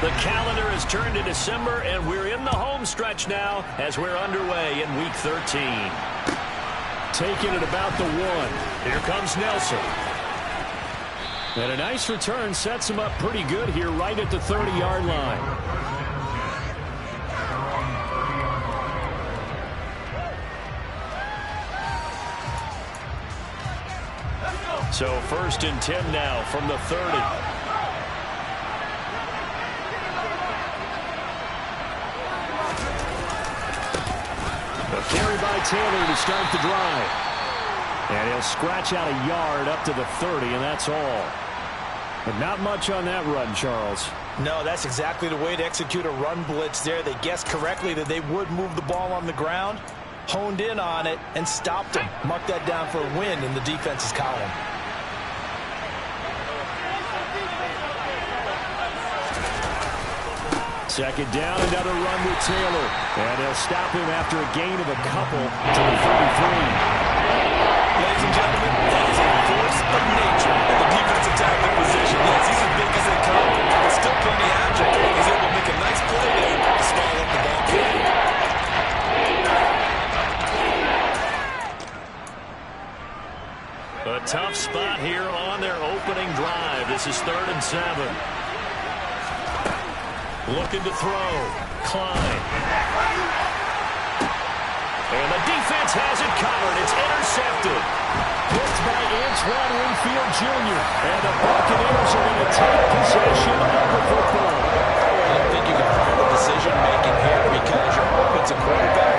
The calendar has turned to December, and we're in the home stretch now as we're underway in Week 13. Taking it about the 1. Here comes Nelson. And a nice return sets him up pretty good here right at the 30-yard line. So 1st and 10 now from the 30. A carry by Taylor to start the drive. And he'll scratch out a yard up to the 30, and that's all. But not much on that run, Charles. No, that's exactly the way to execute a run blitz there. They guessed correctly that they would move the ball on the ground, honed in on it, and stopped him. Mark that down for a win in the defense's column. Second down, another run with Taylor. And they'll stop him after a gain of a couple to the 33. Ladies and gentlemen, that is a force of nature in the defensive tackle position. Yes, he's as big as they come, but still plenty agile. He's able to make a nice play there to swallow up the ball carrier. A tough spot here on their opening drive. This is 3rd and 7. Looking to throw. Klein. And the defense has it covered. It's intercepted. Picked by Antoine Winfield Jr. And the Buccaneers are going to take possession of the football. I don't think you can find the decision-making here because your offensive quarterback,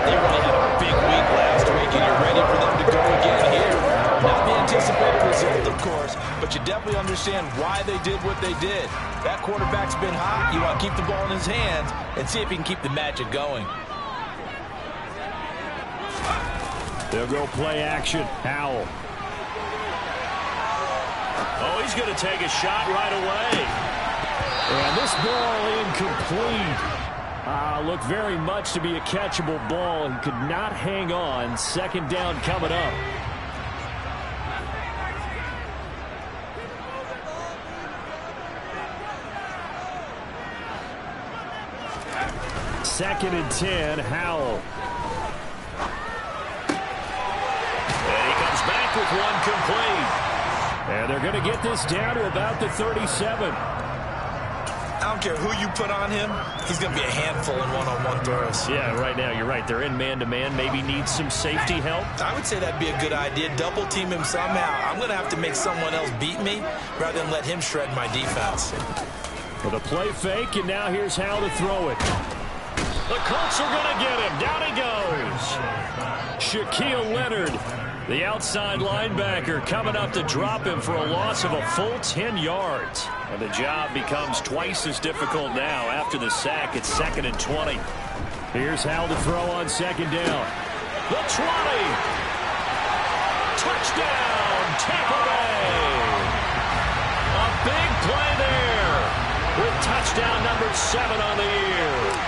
they really had a big week last week, and you're ready for them to go again here. Not the anticipated result, of course, but you definitely understand why they did what they did. That quarterback's been hot. You want to keep the ball in his hands and see if he can keep the magic going. They'll go play action. Howell. Oh, he's going to take a shot right away. And this ball incomplete. Looked very much to be a catchable ball. He could not hang on. 2nd down coming up. Second and 10, Howell. And he comes back with one complete. And they're going to get this down to about the 37. I don't care who you put on him, he's going to be a handful in one-on-one throws. Yeah, right now, you're right. They're in man-to-man. Maybe needs some safety help. I would say that'd be a good idea. Double team him somehow. I'm going to have to make someone else beat me rather than let him shred my defense. With a play fake, and now here's how to throw it. The Colts are going to get him. Down he goes. Shaquille Leonard, the outside linebacker, coming up to drop him for a loss of a full 10 yards. And the job becomes twice as difficult now after the sack. It's 2nd and 20. Here's how to throw on 2nd down. The 20. Touchdown, Tampa Bay. A big play there with touchdown number 7 on the year.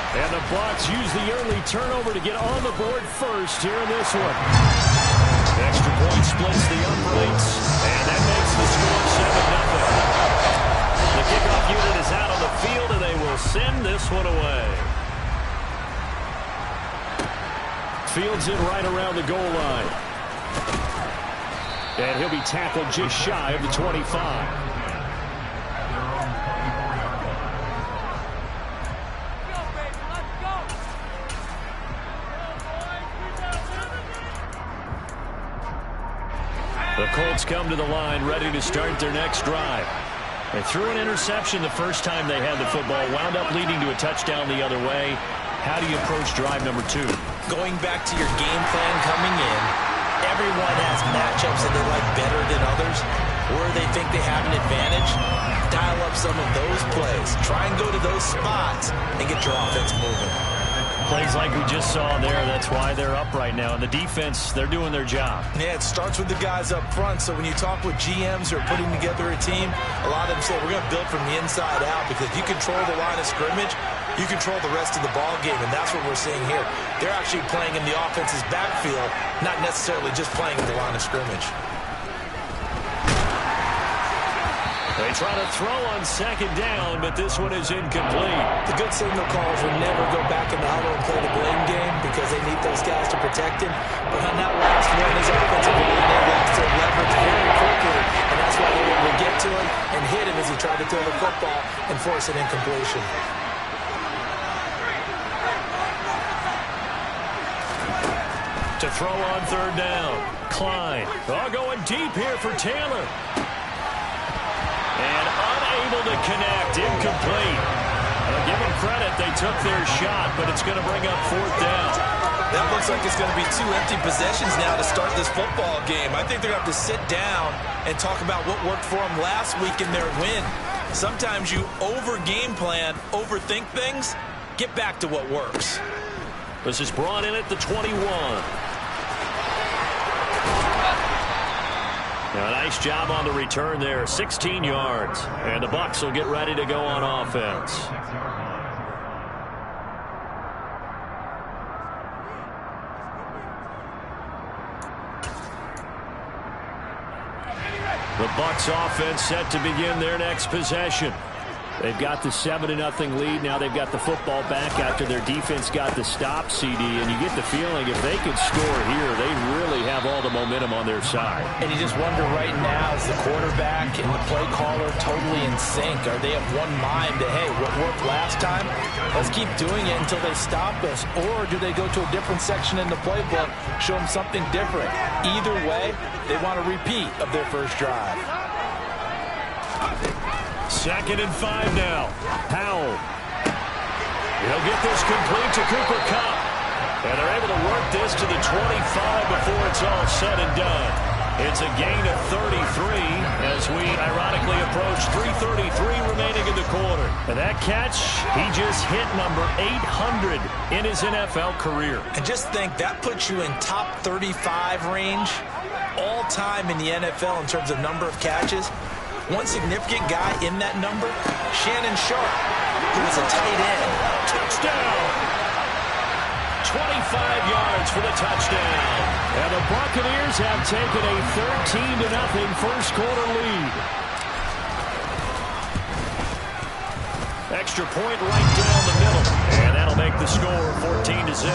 And the Bucs use the early turnover to get on the board first here in this one. Extra point splits the uprights, and that makes the score 7-0. The kickoff unit is out on the field, and they will send this one away. Fields it right around the goal line. And he'll be tackled just shy of the 25. The Colts come to the line ready to start their next drive. They threw an interception the first time they had the football, wound up leading to a touchdown the other way. How do you approach drive number 2? Going back to your game plan coming in, everyone has matchups that they like better than others, or they think they have an advantage. Dial up some of those plays. Try and go to those spots and get your offense moving. Plays like we just saw there, that's why they're up right now. And the defense, they're doing their job. Yeah, it starts with the guys up front. So when you talk with GMs who are putting together a team, a lot of them say we're going to build from the inside out, because if you control the line of scrimmage, you control the rest of the ball game, and that's what we're seeing here. They're actually playing in the offense's backfield, not necessarily just playing at the line of scrimmage. They They try to throw on second down, but this one is incomplete. The good signal calls will never go back in the huddle and play the blame game because they need those guys to protect him. But on that last one, his offensive line able to leverage very quickly, and that's why they were able to get to him and hit him as he tried to throw the football and force an incompletion. To throw on third down. Klein. Going deep here for Taylor. And unable to connect. Incomplete. Give them credit. They took their shot, but it's going to bring up fourth down. That looks like it's going to be 2 empty possessions now to start this football game. I think they're going to have to sit down and talk about what worked for them last week in their win. Sometimes you over-game plan, overthink things. Get back to what works. This is brought in at the 21. Now, a nice job on the return there, 16 yards. And the Bucs will get ready to go on offense. The Bucs offense set to begin their next possession. They've got the 7-0 lead. Now they've got the football back after their defense got the stop, CD. And you get the feeling if they could score here, they really have all the momentum on their side. And you just wonder right now, is the quarterback and the play caller totally in sync? Are they of one mind that, hey, what worked last time, let's keep doing it until they stop us? Or do they go to a different section in the playbook, show them something different? Either way, they want a repeat of their first drive. 2nd and 5 now. Powell. He'll get this complete to Cooper Kupp. And they're able to work this to the 25 before it's all said and done. It's a gain of 33 as we ironically approach 3:33 remaining in the quarter. And that catch, he just hit number 800 in his NFL career. And just think, that puts you in top 35 range all time in the NFL in terms of number of catches. One significant guy in that number, Shannon Sharpe, who was a tight end. Touchdown! 25 yards for the touchdown. And the Buccaneers have taken a 13-0 first quarter lead. Extra point right down the middle. And that'll make the score 14-0.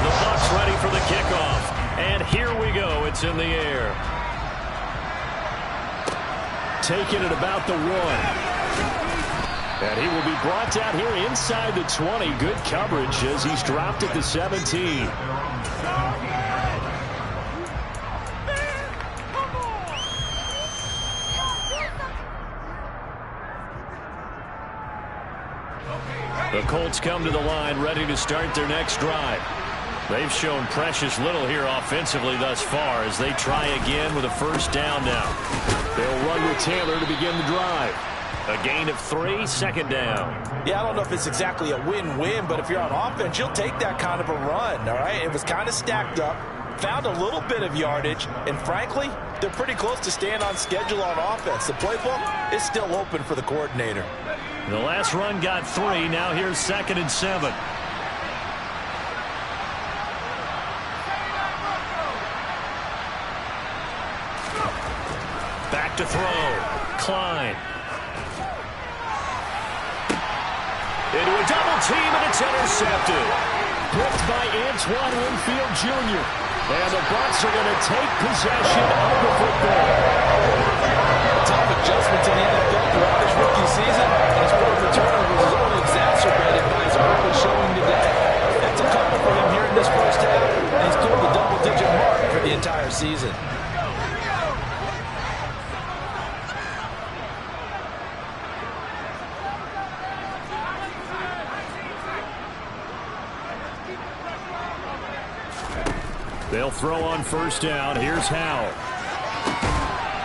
The Bucs ready for the kickoff. And here we go. It's in the air. Taking it about the 1. And he will be brought down here inside the 20. Good coverage as he's dropped at the 17. The Colts come to the line ready to start their next drive. They've shown precious little here offensively thus far as they try again with a first down now. They'll run with Taylor to begin the drive. A gain of 3, 2nd down. Yeah, I don't know if it's exactly a win-win, but if you're on offense, you'll take that kind of a run, all right? It was kind of stacked up, found a little bit of yardage, and frankly, they're pretty close to staying on schedule on offense. The playbook is still open for the coordinator. The last run got 3. Now here's 2nd and 7. Back to throw. Klein. Into a double team, and it's intercepted. Picked by Antoine Winfield Jr. And the Bucs are going to take possession of the football. Tough adjustment to the NFL throughout his rookie season. His point of return was only exacerbated by his early showing today. That's a couple for him here in this first half, and he's cleared the double-digit mark for the entire season. They'll throw on first down. Here's Howell.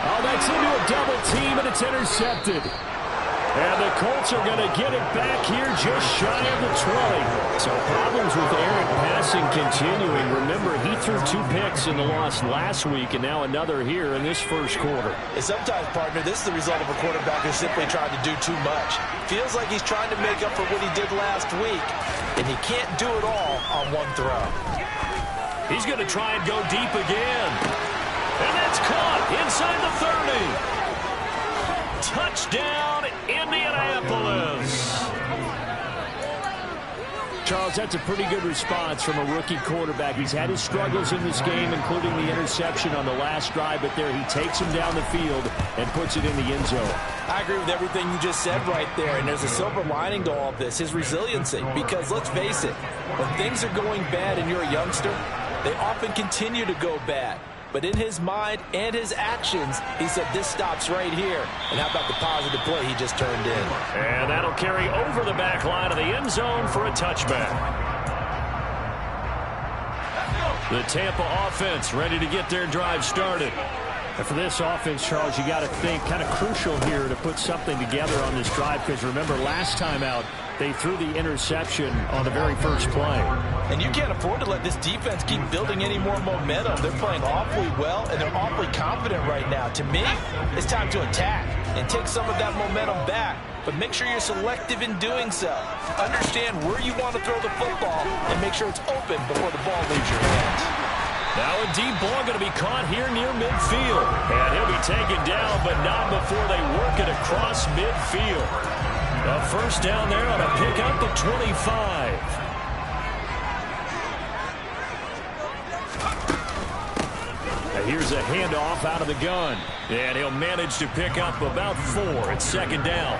Oh, that's into a double team, and it's intercepted. And the Colts are going to get it back here just shy of the 20. So problems with errant passing continuing. Remember, he threw 2 picks in the loss last week, and now another here in this first quarter. And sometimes, partner, this is the result of a quarterback who's simply trying to do too much. Feels like he's trying to make up for what he did last week, and he can't do it all on one throw. He's going to try and go deep again. And that's caught inside the 30. Touchdown, Indianapolis. Charles, that's a pretty good response from a rookie quarterback. He's had his struggles in this game, including the interception on the last drive, but there he takes him down the field and puts it in the end zone. I agree with everything you just said right there, and there's a silver lining to all of this, his resiliency, because let's face it, when things are going bad and you're a youngster, they often continue to go bad. But in his mind and his actions, he said, this stops right here. And how about the positive play he just turned in? And that'll carry over the back line of the end zone for a touchback. The Tampa offense ready to get their drive started. And for this offense, Charles, you got to think kind of crucial here to put something together on this drive, because remember, last time out, they threw the interception on the very first play. And you can't afford to let this defense keep building any more momentum. They're playing awfully well, and they're awfully confident right now. To me, it's time to attack and take some of that momentum back. But make sure you're selective in doing so. Understand where you want to throw the football and make sure it's open before the ball leaves your hands. Now a deep ball going to be caught here near midfield. And he'll be taken down, but not before they work it across midfield. A first down there on a pickup of 25. And here's a handoff out of the gun. And he'll manage to pick up about 4. It's second down.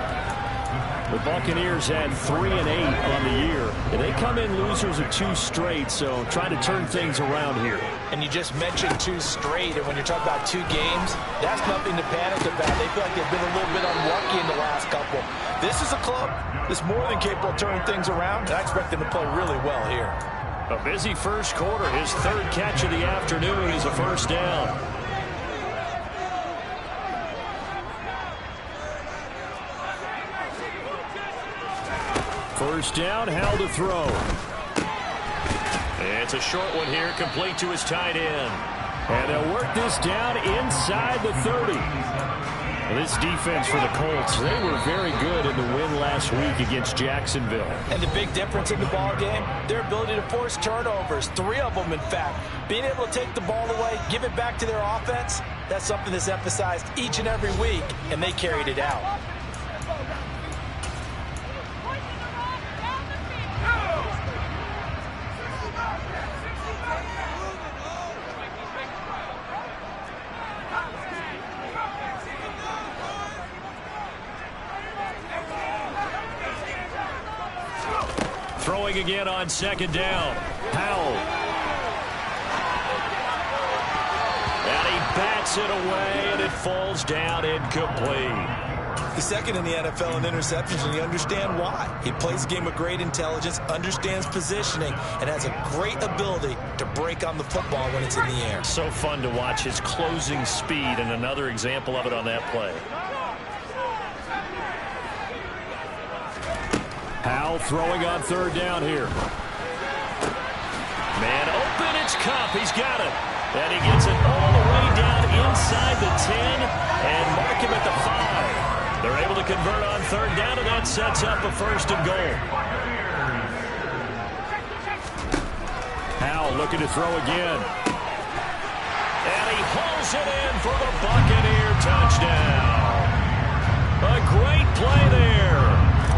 The Buccaneers had 3 and 8 on the year. And they come in losers of 2 straight, so trying to turn things around here. And you just mentioned 2 straight, and when you're talking about 2 games, that's nothing to panic about. They feel like they've been a little bit unlucky in the last couple. This is a club that's more than capable of turning things around, and I expect them to play really well here. A busy first quarter. His 3rd catch of the afternoon is a first down. First down, Howell to throw. It's a short one here, complete to his tight end. And they'll work this down inside the 30. And this defense for the Colts, they were very good in the win last week against Jacksonville. And the big difference in the ball game, their ability to force turnovers, 3 of them in fact. Being able to take the ball away, give it back to their offense, that's something that's emphasized each and every week, and they carried it out. Throwing again on second down. Howell. And he bats it away, and it falls down incomplete. He's second in the NFL in interceptions, and you understand why. He plays a game with great intelligence, understands positioning, and has a great ability to break on the football when it's in the air. So fun to watch his closing speed, and another example of it on that play. Howell throwing on third down here. Man open, it's Kupp. He's got it. And he gets it all the way down inside the 10 and mark him at the 5. They're able to convert on third down, and that sets up a first and goal. Howell looking to throw again. And he hauls it in for the Buccaneer touchdown. A great play there.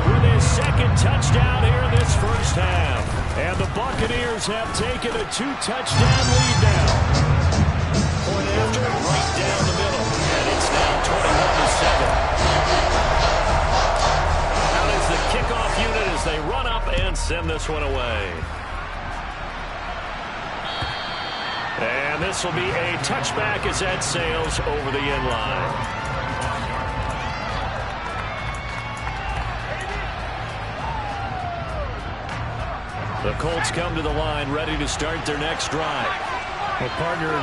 With his 2nd touchdown here in this first half. And the Buccaneers have taken a 2-touchdown lead now. Point after, right down the middle. And it's now 21-7. Out is the kickoff unit as they run up and send this one away. And this will be a touchback as that sails over the end line. The Colts come to the line ready to start their next drive. Well, partner,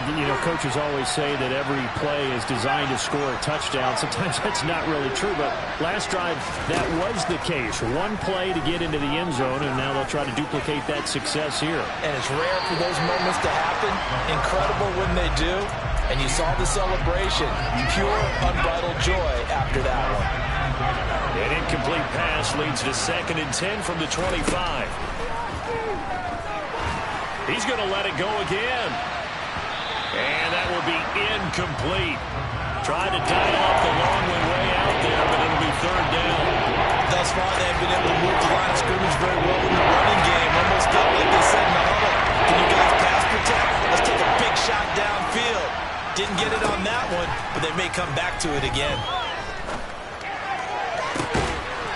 coaches always say that every play is designed to score a touchdown. Sometimes that's not really true, but last drive, that was the case. One play to get into the end zone, and now they'll try to duplicate that success here. And it's rare for those moments to happen. Incredible when they do. And you saw the celebration. Pure, unbridled joy after that one. An incomplete pass leads to 2nd and 10 from the 25. He's going to let it go again. And that will be incomplete. Tried to dial up the long way out there, but it'll be third down. Thus far, they've been able to move the line of scrimmage very well in the running game. Almost felt like they said in the huddle, can you guys pass protect? Let's take a big shot downfield. Didn't get it on that one, but they may come back to it again.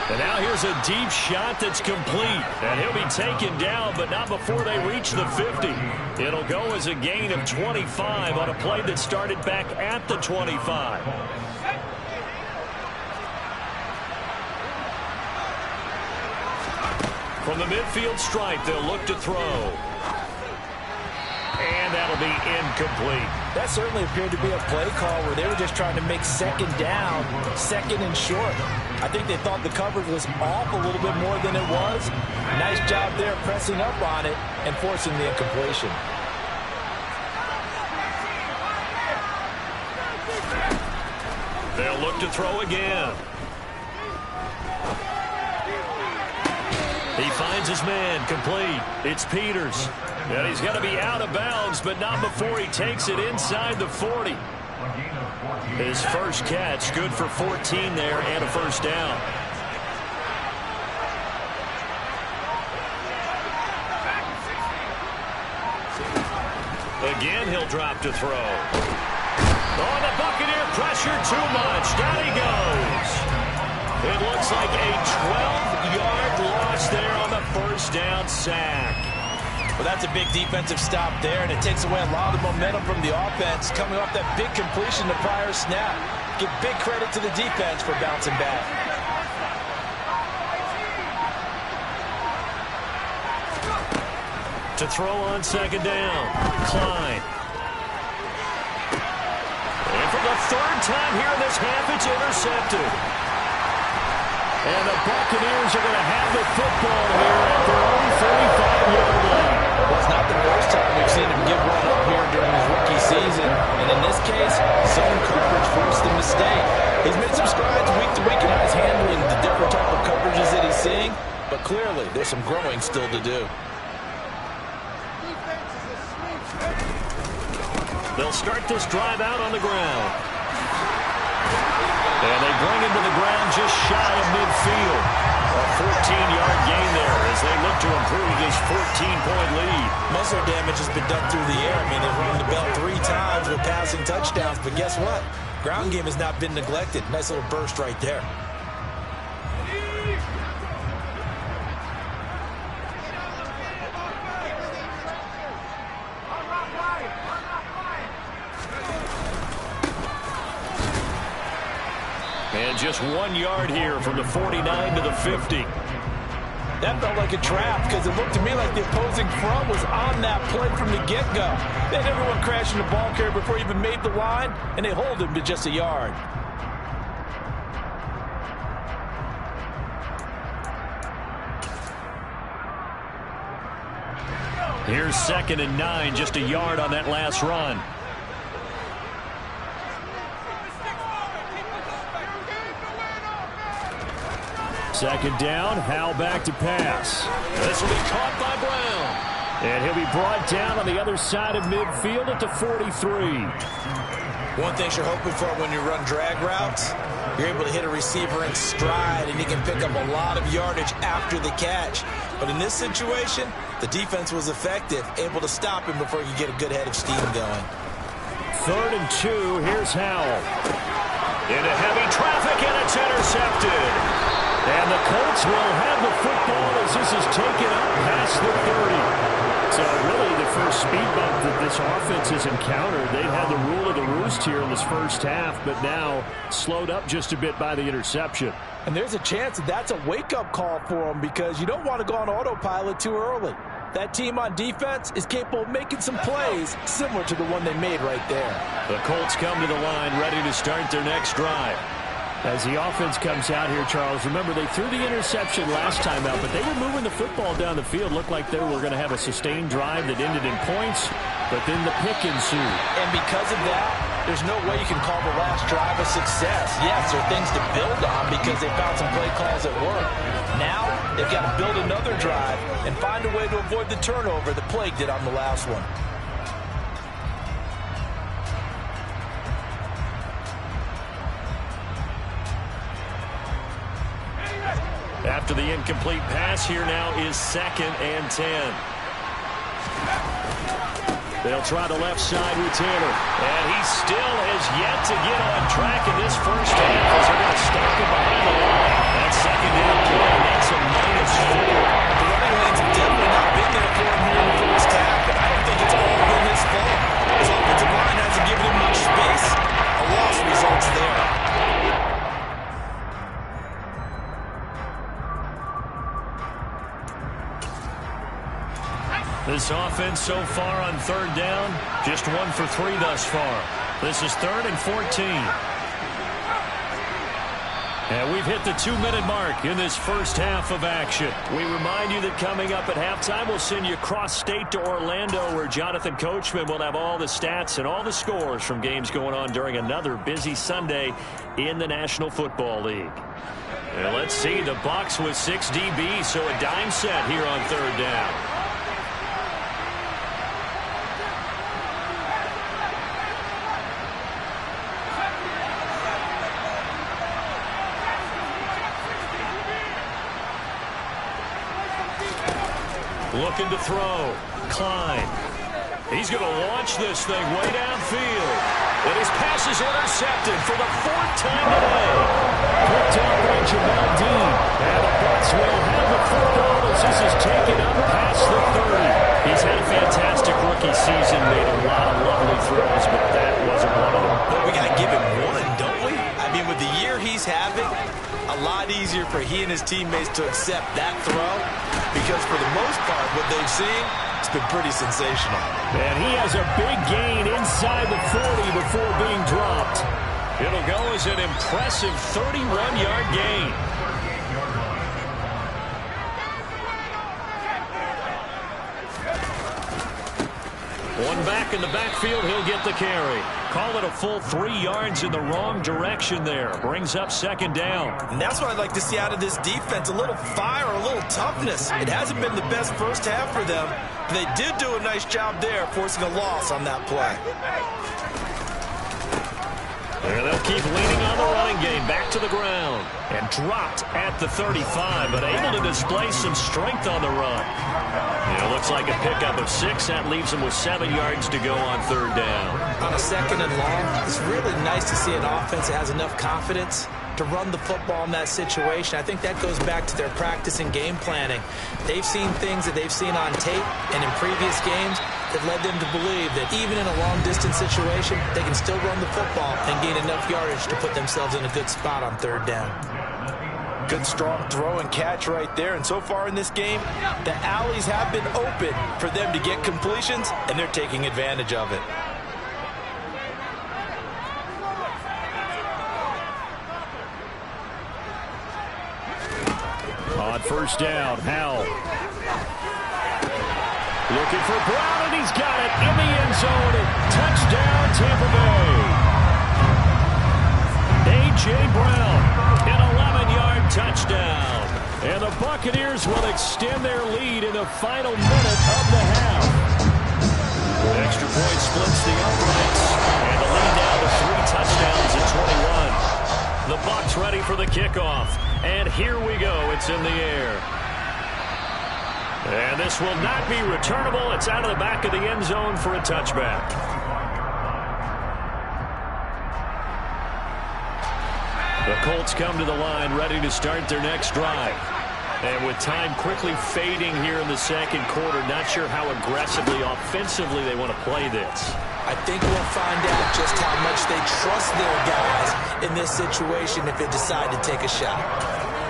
And now here's a deep shot that's complete. And he'll be taken down, but not before they reach the 50. It'll go as a gain of 25 on a play that started back at the 25. From the midfield stripe, they'll look to throw. And that'll be incomplete. That certainly appeared to be a play call where they were just trying to make second down, second and short. I think they thought the coverage was off a little bit more than it was. Nice job there pressing up on it and forcing the incompletion. They'll look to throw again. He finds his man, complete. It's Peters. And he's going to be out of bounds, but not before he takes it inside the 40. His first catch, good for 14 there and a first down. Again, he'll drop to throw. Oh, the Buccaneer pressure too much. Down he goes. It looks like a 12-yard loss there on the first down sack. Well, that's a big defensive stop there, and it takes away a lot of the momentum from the offense coming off that big completion the prior snap. Give big credit to the defense for bouncing back. To throw on second down, Klein. And for the third time here in this half, it's intercepted. And the Buccaneers are going to have the football here at their own 35-yard line. Well, it's not the first time we've seen him give one up here during his rookie season. And in this case, zone coverage forced the mistake. He's made some strides week to week, and now he's handling the different type of coverages that he's seeing. But clearly, there's some growing still to do. They'll start this drive out on the ground. And they bring him to the ground just shy of midfield. A 14-yard gain there as they look to improve this 14-point lead. Muscle damage has been done through the air. I mean, they've rung the bell 3 times with passing touchdowns. But guess what? Ground game has not been neglected. Nice little burst right there. And just 1 yard here from the 49 to the 50. That felt like a trap because it looked to me like the opposing front was on that play from the get-go. They had everyone crashing the ball carrier before he even made the line, and they hold him to just a yard. Here's 2nd and 9, just a yard on that last run. Second down, Howell back to pass. This will be caught by Brown. And he'll be brought down on the other side of midfield at the 43. One thing you're hoping for when you run drag routes, you're able to hit a receiver in stride, and he can pick up a lot of yardage after the catch. But in this situation, the defense was effective, able to stop him before you get a good head of steam going. 3rd and 2, here's Howell. Into heavy traffic, and it's intercepted. And the Colts will have the football as this is taken up past the 30. So really the first speed bump that this offense has encountered. They've had the rule of the roost here in this first half, but now slowed up just a bit by the interception. And there's a chance that that's a wake-up call for them because you don't want to go on autopilot too early. That team on defense is capable of making some plays similar to the one they made right there. The Colts come to the line ready to start their next drive. As the offense comes out here, Charles, remember they threw the interception last time out, but they were moving the football down the field. Looked like they were going to have a sustained drive that ended in points, but then the pick ensued. And because of that, there's no way you can call the last drive a success. Yes, there are things to build on because they found some play calls that work. Now, they've got to build another drive and find a way to avoid the turnover that plagued it on the last one. after the incomplete pass. Here now is 2nd and 10. They'll try the left side with Taylor. And he still has yet to get on track in this first half as they're going to stop him behind the line. That 2nd down play, that's a -4. The running lanes have definitely not been there for him here in the first half, and I don't think it's all been his fault. His offensive line hasn't given him much space. A loss results there. This offense so far on 3rd down, just 1 for 3 thus far. This is 3rd and 14. And we've hit the 2-minute mark in this first half of action. We remind you that coming up at halftime, we'll send you cross-state to Orlando, where Jonathan Coachman will have all the stats and all the scores from games going on during another busy Sunday in the National Football League. And let's see, the Bucs with 6 DBs, so a dime set here on 3rd down. Looking to throw. Klein. He's going to launch this thing way downfield. And his pass is intercepted for the 4th time today. Picked up by Jamel Dean. And the Bucs will have the football as this is taken up past the 30. He's had a fantastic rookie season. Made a lot of lovely throws, but that wasn't one of them. But we got to give him one, don't we? I mean, with the year he's having, a lot easier for he and his teammates to accept that throw, because for the most part, what they've seen, it's been pretty sensational. And he has a big gain inside the 40 before being dropped. It'll go as an impressive 31-yard gain. One back in the backfield, he'll get the carry. Call it a full 3 yards in the wrong direction there. Brings up 2nd down. And that's what I'd like to see out of this defense, a little fire, a little toughness. It hasn't been the best first half for them. They did do a nice job there, forcing a loss on that play. And they'll keep leaning on the running game, back to the ground. And dropped at the 35, but able to display some strength on the run. It looks like a pickup of 6. That leaves them with 7 yards to go on 3rd down. On a 2nd and long, it's really nice to see an offense that has enough confidence to run the football in that situation. I think that goes back to their practice and game planning. They've seen things that they've seen on tape and in previous games that led them to believe that even in a long-distance situation, they can still run the football and gain enough yardage to put themselves in a good spot on 3rd down. Good strong throw and catch right there. And so far in this game, the alleys have been open for them to get completions, and they're taking advantage of it. On 1st down, Howell. Looking for Brown, and he's got it in the end zone. Touchdown, Tampa Bay. A.J. Brown, an 11-yard touchdown. And the Buccaneers will extend their lead in the final minute of the half. Extra point splits the uprights, and the lead down to 3 touchdowns at 21. The Bucs ready for the kickoff. And here we go. It's in the air. And this will not be returnable. It's out of the back of the end zone for a touchback. The Colts come to the line ready to start their next drive. And with time quickly fading here in the 2nd quarter, not sure how aggressively, offensively they want to play this. I think we'll find out just how much they trust their guys in this situation if they decide to take a shot.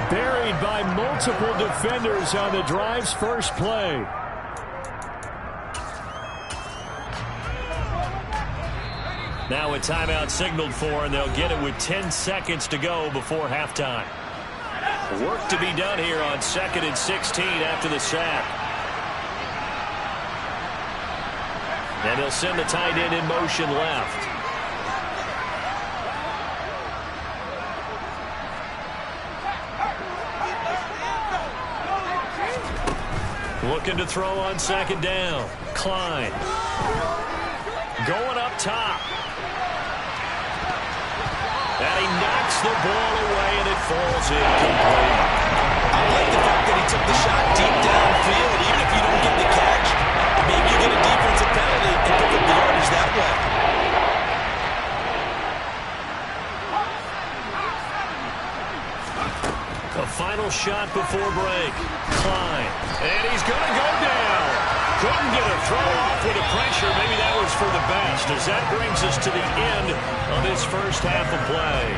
Buried by multiple defenders on the drive's first play. Now a timeout signaled for, and they'll get it with 10 seconds to go before halftime. Work to be done here on 2nd and 16 after the sack. And they'll send the tight end in motion left. Looking to throw on 2nd down. Klein. Going up top. And he knocks the ball away, and it falls incomplete. I like the fact that he took the shot deep downfield. Even if you don't get the catch, maybe you get a defensive penalty and pick up the yardage that way. A final shot before break. Klein. And he's going to go down. Couldn't get a throw off with the pressure. Maybe that was for the best, as that brings us to the end of this first half of play.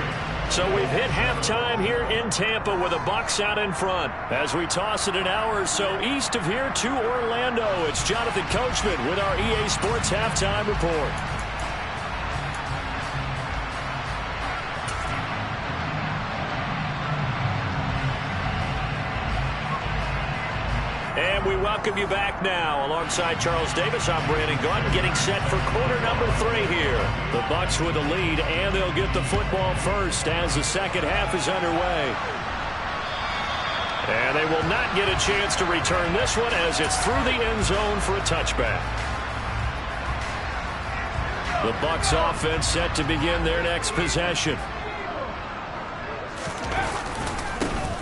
So we've hit halftime here in Tampa with the Bucs out in front. As we toss it an hour or so east of here to Orlando, it's Jonathan Coachman with our EA Sports Halftime Report. And we welcome you back now. Alongside Charles Davis, I'm Brandon Gunn, getting set for quarter number 3 here. The Bucs with a lead, and they'll get the football first as the second half is underway. And they will not get a chance to return this one as it's through the end zone for a touchback. The Bucs offense set to begin their next possession.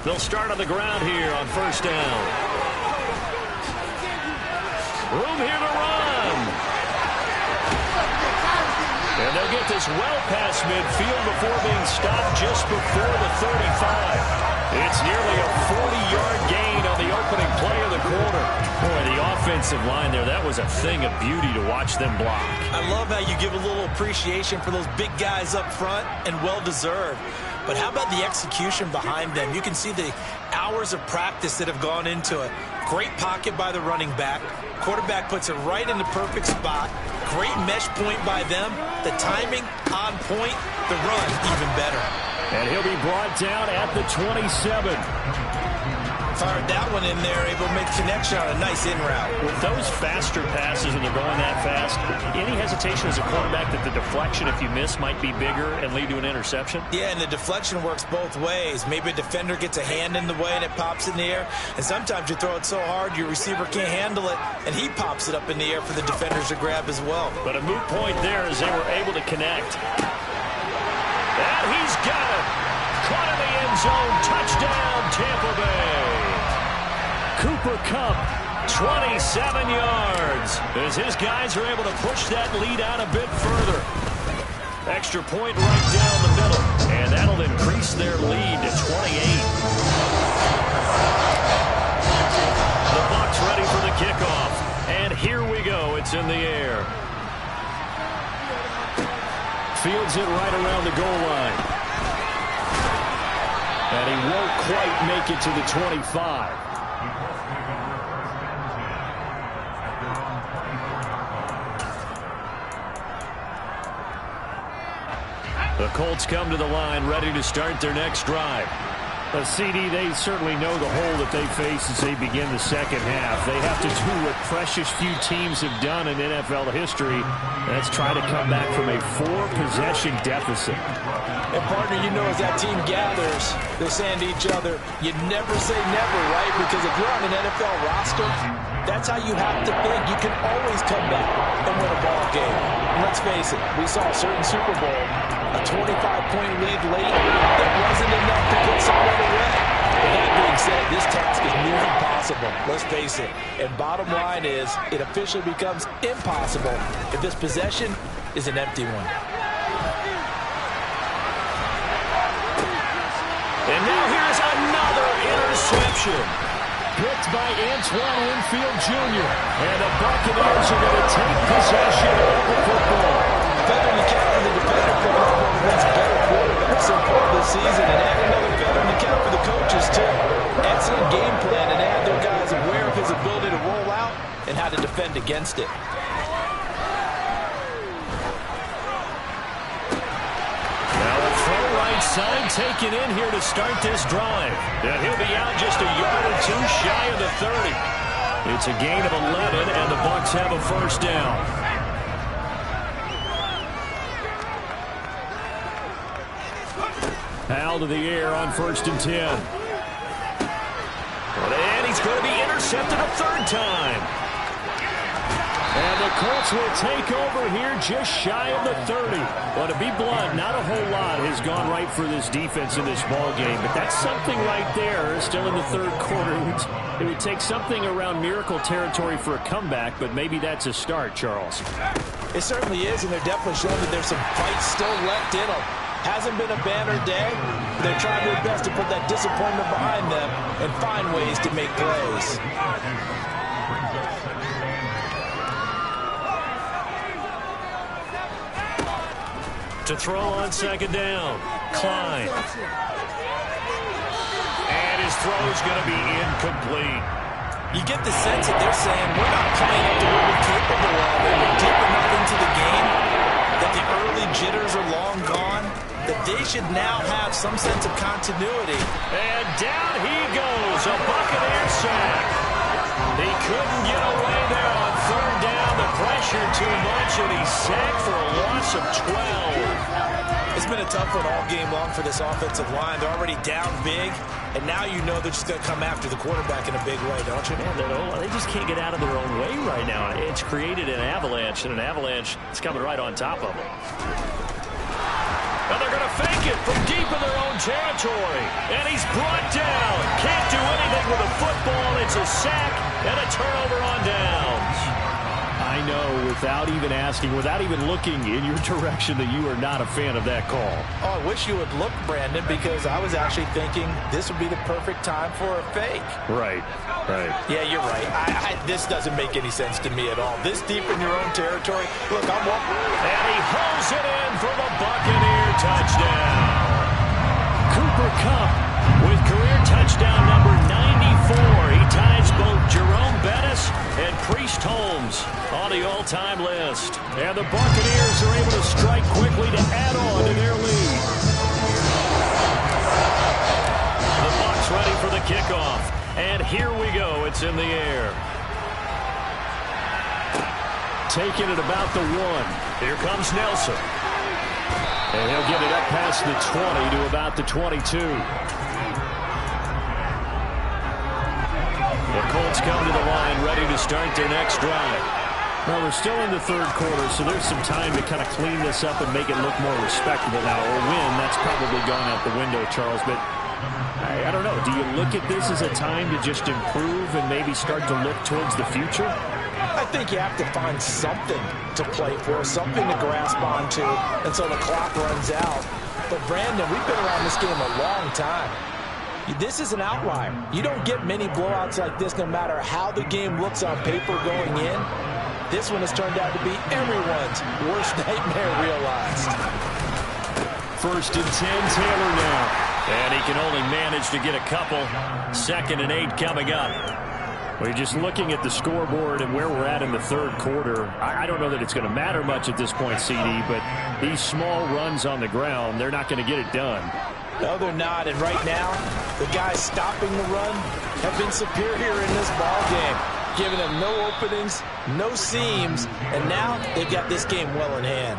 They'll start on the ground here on first down. Room here to run. And they'll get this well past midfield before being stopped just before the 35. It's nearly a 40-yard gain on the opening play of the quarter. Boy, the offensive line there, that was a thing of beauty to watch them block. I love how you give a little appreciation for those big guys up front, and well-deserved. But how about the execution behind them? You can see the hours of practice that have gone into it. Great pocket by the running back. Quarterback puts it right in the perfect spot. Great mesh point by them. The timing on point. The run even better. And he'll be brought down at the 27. Fired that one in there, able to make connection on a nice in route. With those faster passes and they're going that fast, any hesitation as a quarterback that the deflection, if you miss, might be bigger and lead to an interception? Yeah, and the deflection works both ways. Maybe a defender gets a hand in the way and it pops in the air. And sometimes you throw it so hard your receiver can't handle it, and he pops it up in the air for the defenders to grab as well. But a moot point there as they were able to connect. And he's got it. Caught in the end zone. Touchdown, Tampa Bay. Cooper Kupp, 27 yards, as his guys are able to push that lead out a bit further. Extra point right down the middle, and that'll increase their lead to 28. The Bucs ready for the kickoff, and here we go. It's in the air. Fields it right around the goal line. And he won't quite make it to the 25. The Colts come to the line, ready to start their next drive. CD, they certainly know the hole that they face as they begin the second half. They have to do what precious few teams have done in NFL history. That's try to come back from a 4-possession deficit. And, partner, you know as that team gathers, they're saying to each other, you never say never, right? Because if you're on an NFL roster, that's how you have to think. You can always come back and win a ball game. And let's face it, we saw a certain Super Bowl, a 25-point lead late. That wasn't enough to put someone away. But that being said, this task is nearly impossible. Let's face it. And bottom line is, it officially becomes impossible if this possession is an empty one. And now here's another interception. Picked by Antoine Winfield Jr. And the Buccaneers are going to take possession of the football. Feather in the cap for the defender, picking up one of the better quarterbacks so far this season, and add another feather in the cap for the coaches, too. Excellent game plan, and they had their guys aware of his ability to roll out and how to defend against it. Side taken in here to start this drive. And he'll be out just a yard or two shy of the 30. It's a gain of 11, and the Bucs have a first down. Powell to the air on 1st and 10. And he's going to be intercepted a third time. And the Colts will take over here just shy of the 30. Well, to be blunt, not a whole lot has gone right for this defense in this ball game, but that's something right there. Still in the third quarter. It would take something around miracle territory for a comeback, but maybe that's a start, Charles. It certainly is, and they're definitely showing that there's some fight still left in them. Hasn't been a banner day. They're trying their best to put that disappointment behind them and find ways to make plays. To throw on second down, Klein. And his throw is going to be incomplete. You get the sense that they're saying, we're not playing up to what we're capable of. We're deep enough into the game that the early jitters are long gone, that they should now have some sense of continuity. And down he goes, a Buccaneer sack. He couldn't get away there on third down. The pressure too much, and he's sacked for a loss of 12. It's been a tough one all game long for this offensive line. They're already down big, and now you know they're just going to come after the quarterback in a big way, don't you? Man, they just can't get out of their own way right now. It's created an avalanche, and an avalanche is coming right on top of them. And they're going to fake it from deep in their own territory. And he's brought down. Can't do anything with a football. It's a sack and a turnover on downs. I know, without even asking, without even looking in your direction, that you are not a fan of that call. Oh, I wish you would look, Brandon, because I was actually thinking this would be the perfect time for a fake. Right. Yeah, you're right. This doesn't make any sense to me at all. This deep in your own territory. Look, I'm walking. And he holds it in for the Buccaneer touchdown. Cooper Kupp with career touchdown number 94. He ties both Jerome Bettis and Priest Holmes on the all-time list. And the Buccaneers are able to strike quickly to add on to their lead. The Bucs ready for the kickoff. And here we go. It's in the air. Taking it about the 1. Here comes Nelson. And he'll get it up past the 20 to about the 22. The Colts come to the line ready to start their next drive. Well, we're still in the third quarter, so there's some time to kind of clean this up and make it look more respectable now. Or win, that's probably gone out the window, Charles. But I don't know. Do you look at this as a time to just improve and maybe start to look towards the future? I think you have to find something to play for, something to grasp onto until the clock runs out. But, Brandon, we've been around this game a long time. This is an outlier. You don't get many blowouts like this no matter how the game looks on paper going in. This one has turned out to be everyone's worst nightmare realized. 1st and 10, Taylor now. And he can only manage to get a couple. 2nd and 8 coming up. We're just looking at the scoreboard and where we're at in the third quarter. I don't know that it's going to matter much at this point, CD, but these small runs on the ground, they're not going to get it done. No, they're not. And right now, the guys stopping the run have been superior in this ball game, giving them no openings, no seams, and now they've got this game well in hand.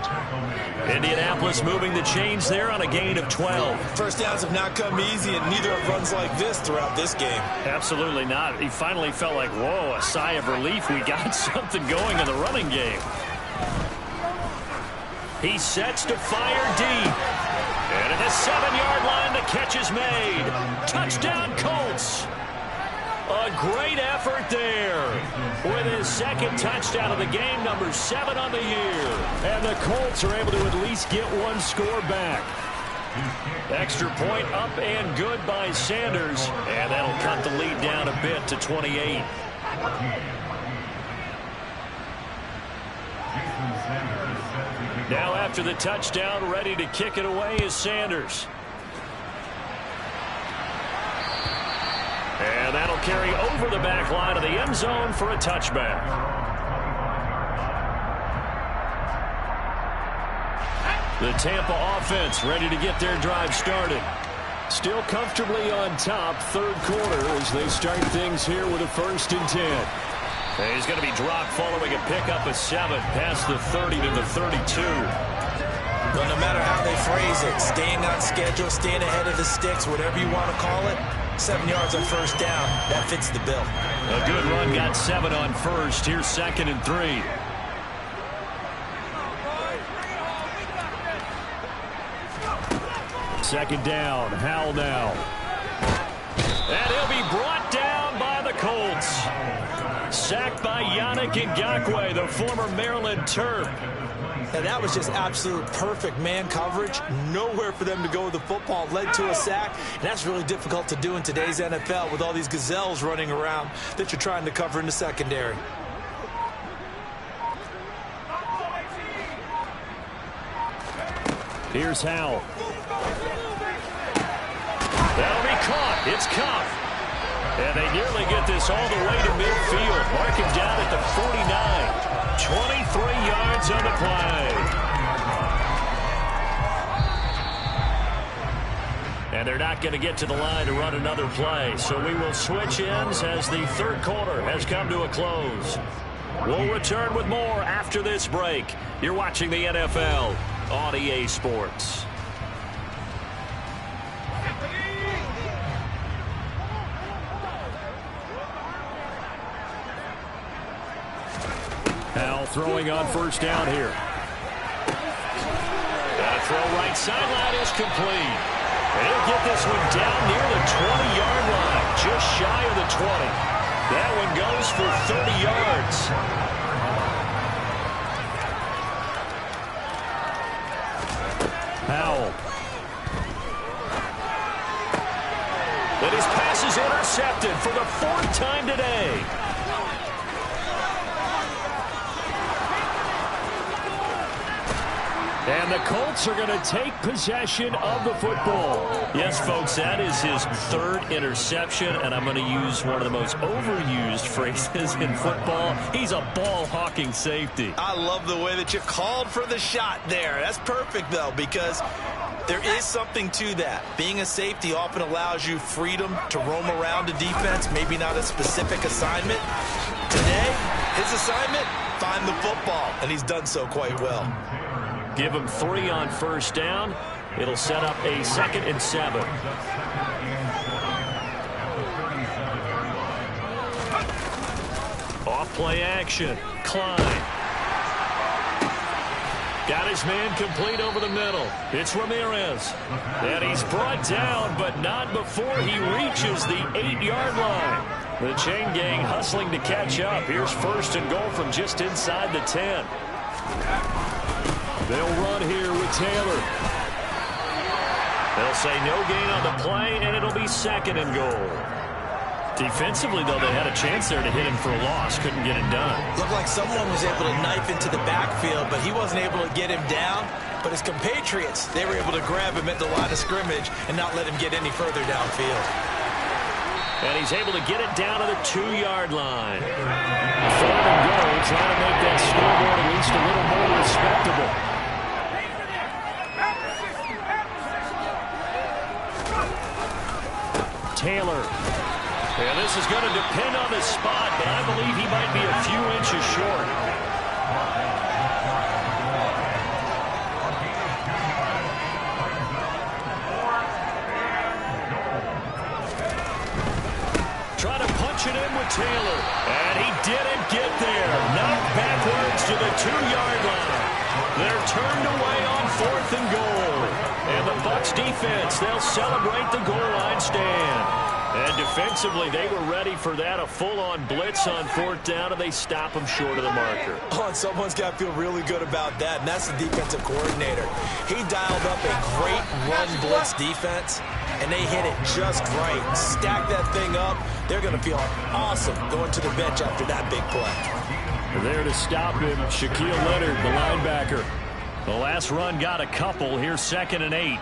Indianapolis moving the chains there on a gain of 12. First downs have not come easy, and neither have runs like this throughout this game. Absolutely not. He finally felt like, whoa, a sigh of relief. We got something going in the running game. He sets to fire deep. And at the 7-yard line, the catch is made. Touchdown, Colts. A great effort there with his 2nd touchdown of the game, number 7 on the year. And the Colts are able to at least get one score back. Extra point up and good by Sanders. And that'll cut the lead down a bit to 28. Now after the touchdown, ready to kick it away is Sanders. And that'll carry over the back line of the end zone for a touchback. The Tampa offense ready to get their drive started. Still comfortably on top, third quarter as they start things here with a 1st and 10. And he's going to be dropped following a pickup of 7 past the 30 to the 32. But no matter how they phrase it, staying on schedule, staying ahead of the sticks, whatever you want to call it, 7 yards on 1st down, that fits the bill. A good run got 7 on 1st. Here's 2nd and 3. Second down, Howell now. And he'll be brought down by the Colts. Sacked by Yannick Ngakoue, the former Maryland Terp. And that was just absolute perfect man coverage. Nowhere for them to go with the football. Led to a sack. And that's really difficult to do in today's NFL with all these gazelles running around that you're trying to cover in the secondary. Here's Howell. That'll be caught. It's Kupp. And they nearly get this all the way to midfield. Mark him down at the 49. 23 yards on the play. And they're not going to get to the line to run another play. So we will switch ends as the third quarter has come to a close. We'll return with more after this break. You're watching the NFL on EA Sports. Howell throwing on first down here. That throw right sideline is complete. And he'll get this one down near the 20-yard line, just shy of the 20. That one goes for 30 yards. Howell. And his pass is intercepted for the fourth time today. And the Colts are going to take possession of the football. Yes, folks, that is his third interception, and I'm going to use one of the most overused phrases in football. He's a ball-hawking safety. I love the way that you called for the shot there. That's perfect, though, because there is something to that. Being a safety often allows you freedom to roam around a defense, maybe not a specific assignment. Today, his assignment, find the football, and he's done so quite well. Give him 3 on first down. It'll set up a 2nd and 7. Off play action. Klein. Got his man complete over the middle. It's Ramirez. And he's brought down, but not before he reaches the 8-yard line. The chain gang hustling to catch up. Here's 1st and goal from just inside the 10. They'll run here with Taylor. They'll say no gain on the play, and it'll be 2nd and goal. Defensively, though, they had a chance there to hit him for a loss. Couldn't get it done. Looked like someone was able to knife into the backfield, but he wasn't able to get him down. But his compatriots, they were able to grab him at the line of scrimmage and not let him get any further downfield. And he's able to get it down to the 2-yard line. 3rd and goal, trying to make that scoreboard at least a little more respectable. Taylor. And this is going to depend on the spot, but I believe he might be a few inches short. Trying to punch it in with Taylor. And he didn't get there. Knocked backwards to the 2-yard line. They're turned away on 4th and goal. And the Bucs defense, they'll celebrate the goal line stand. And defensively, they were ready for that, a full-on blitz on 4th down, and they stop him short of the marker. Oh, and someone's got to feel really good about that, and that's the defensive coordinator. He dialed up a great run blitz defense, and they hit it just right. Stack that thing up. They're going to feel awesome going to the bench after that big play. There to stop him, Shaquille Leonard, the linebacker. The last run got a couple. Here's 2nd and 8.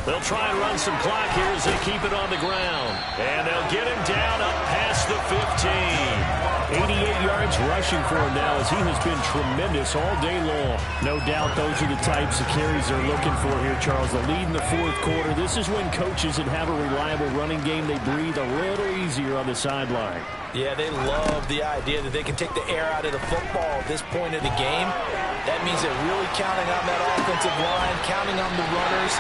They'll try and run some clock here as they keep it on the ground. And they'll get him down up past the 15. 88 yards rushing for him now as he has been tremendous all day long. No doubt those are the types of carries they're looking for here, Charles. The lead in the 4th quarter. This is when coaches that have a reliable running game, they breathe a little easier on the sideline. Yeah, they love the idea that they can take the air out of the football at this point of the game. That means they're really counting on that offensive line, counting on the runners,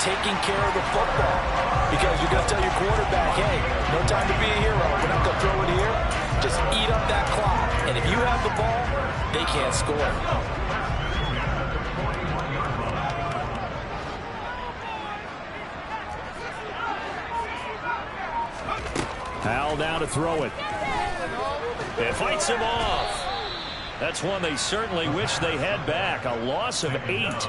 taking care of the football. Because you're going to tell your quarterback, hey, no time to be a hero. We're not going to throw it here. Just eat up that clock. And if you have the ball, they can't score. Howell now to throw it. It fights him off. That's one they certainly wish they had back. A loss of 8.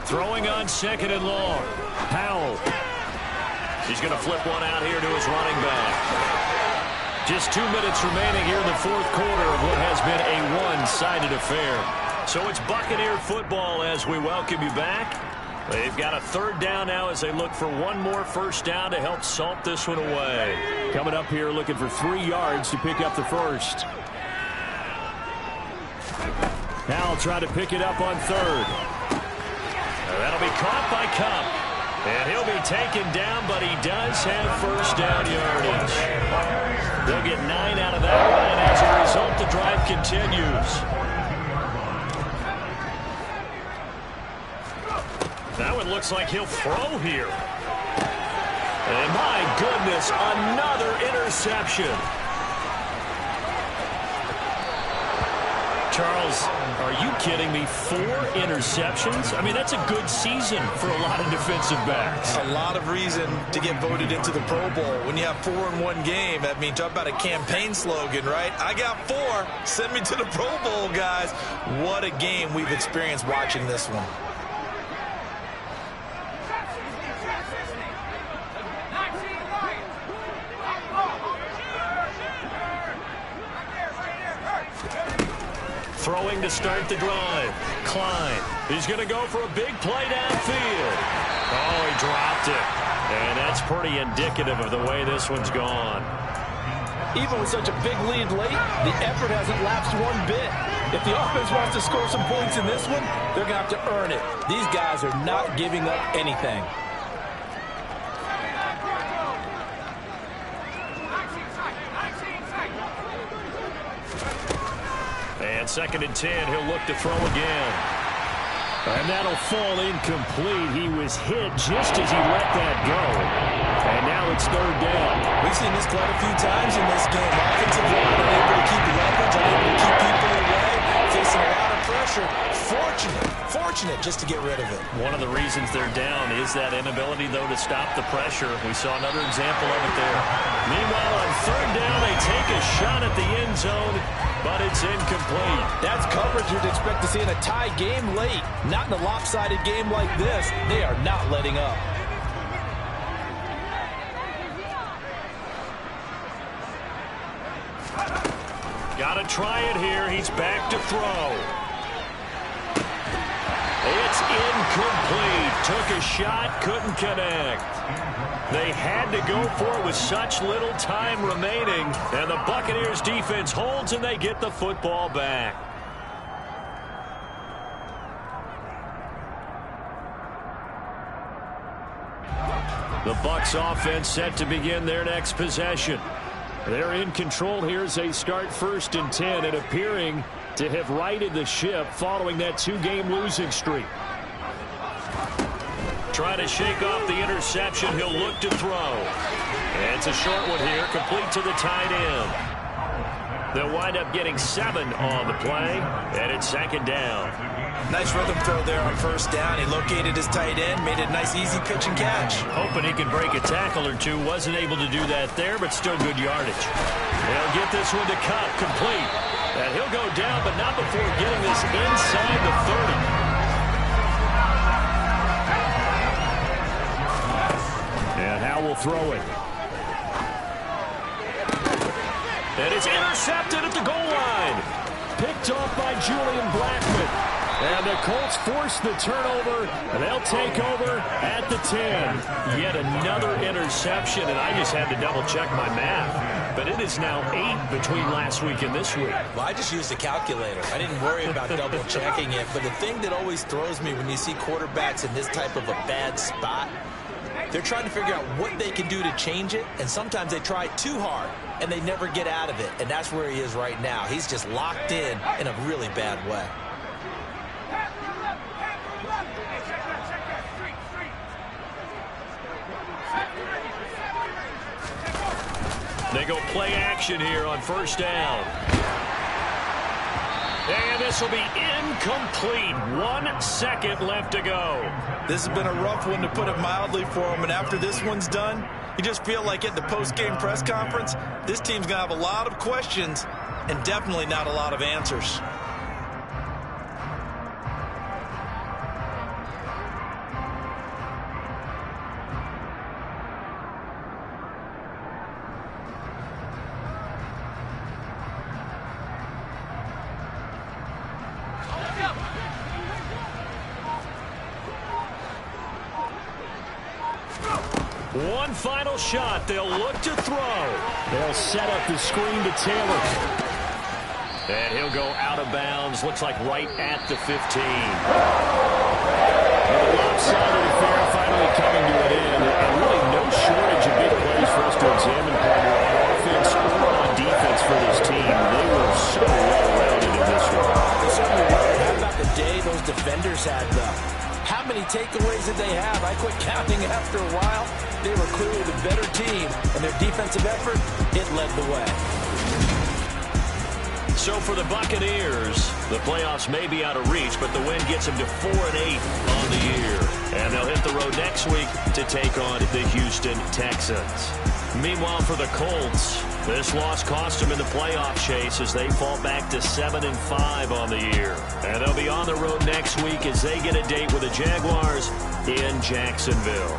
Throwing on 2nd and long. Howell. He's going to flip one out here to his running back. Just 2 minutes remaining here in the 4th quarter of what has been a one-sided affair. So it's Buccaneer football as we welcome you back. They've got a 3rd down now as they look for one more first down to help salt this one away. Coming up here looking for 3 yards to pick up the first. Howell trying to pick it up on 3rd. That'll be caught by Kupp. And he'll be taken down, but he does have first down yardage. They'll get 9 out of that one, and as a result, the drive continues. That one looks like he'll throw here. And my goodness, another interception. Charles, are you kidding me? 4 interceptions? I mean, that's a good season for a lot of defensive backs. A lot of reason to get voted into the Pro Bowl. When you have 4 in one game, I mean, talk about a campaign slogan, right? I got 4. Send me to the Pro Bowl, guys. What a game we've experienced watching this one. Throwing to start the drive. Klein. He's going to go for a big play downfield. Oh, he dropped it. And that's pretty indicative of the way this one's gone. Even with such a big lead late, the effort hasn't lapsed one bit. If the offense wants to score some points in this one, they're going to have to earn it. These guys are not giving up anything. And 2nd and 10, he'll look to throw again. And that'll fall incomplete. He was hit just as he let that go. And now it's 3rd down. We've seen this quite a few times in this game. Offensive line unable to keep leverage, unable to keep people away, facing a lot of pressure. Fortunate just to get rid of it. One of the reasons they're down is that inability, though, to stop the pressure. We saw another example of it there. Meanwhile, on 3rd down, they take a shot at the end zone, but it's incomplete. That's coverage you'd expect to see in a tie game late. Not in a lopsided game like this. They are not letting up. Got to try it here. He's back to throw. It's incomplete. Took a shot, couldn't connect. They had to go for it with such little time remaining. And the Buccaneers defense holds and they get the football back. The Bucs offense set to begin their next possession. They're in control here as they start 1st and 10 and appearing to have righted the ship following that 2-game losing streak. Trying to shake off the interception. He'll look to throw. And it's a short one here, complete to the tight end. They'll wind up getting 7 on the play, and it's 2nd down. Nice rhythm throw there on 1st down. He located his tight end, made a nice easy pitch and catch. Hoping he could break a tackle or two. Wasn't able to do that there, but still good yardage. They'll get this one to Kupp, complete. And he'll go down, but not before getting this inside the 30. And Howell will throw it. And it's intercepted at the goal line. Picked off by Julian Blackmon. And the Colts force the turnover, and they'll take over at the 10. Yet another interception, and I just had to double-check my math. But it is now 8 between last week and this week. Well, I just used a calculator. I didn't worry about double-checking it. But the thing that always throws me when you see quarterbacks in this type of a bad spot, they're trying to figure out what they can do to change it, and sometimes they try too hard, and they never get out of it. And that's where he is right now. He's just locked in a really bad way. They go play action here on first down. And this will be incomplete. 1 second left to go. This has been a rough one, to put it mildly, for him. And after this one's done, you just feel like at the post-game press conference, this team's going to have a lot of questions and definitely not a lot of answers. One final shot. They'll look to throw. They'll set up the screen to Taylor. And he'll go out of bounds. Looks like right at the 15. The lopsided affair finally coming to an end. And really no shortage of big plays for us to examine, partner, on offense or on defense for this team. They were so well-rounded in this one. They certainly were. How about the day those defenders had, though? How many takeaways did they have? I quit counting after a while. They were clearly the better team, and their defensive effort, it led the way. So for the Buccaneers, the playoffs may be out of reach, but the win gets them to 4-8 on the year. And they'll hit the road next week to take on the Houston Texans. Meanwhile, for the Colts, this loss cost them in the playoff chase as they fall back to 7-5 on the year. And they'll be on the road next week as they get a date with the Jaguars in Jacksonville.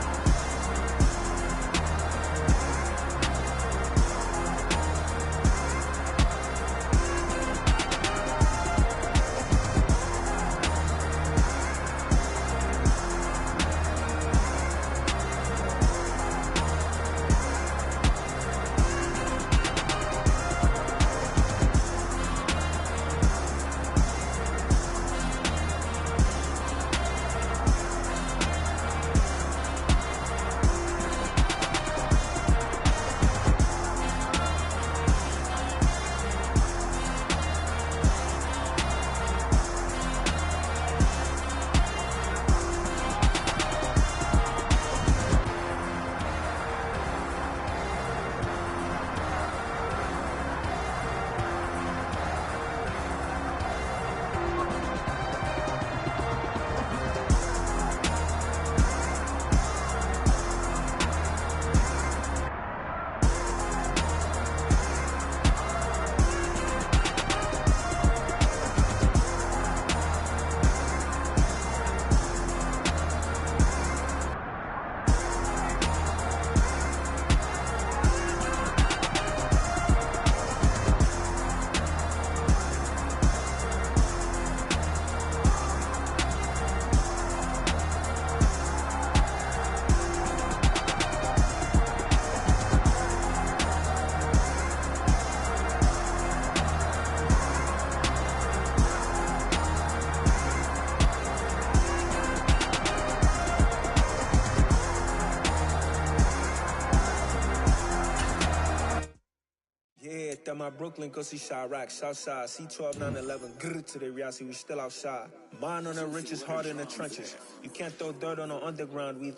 My Brooklyn, go see Chirac, Southside, C12, 911, grrr to the reality, we still outside. Mine on the riches, hard in the trenches. You can't throw dirt on the underground, we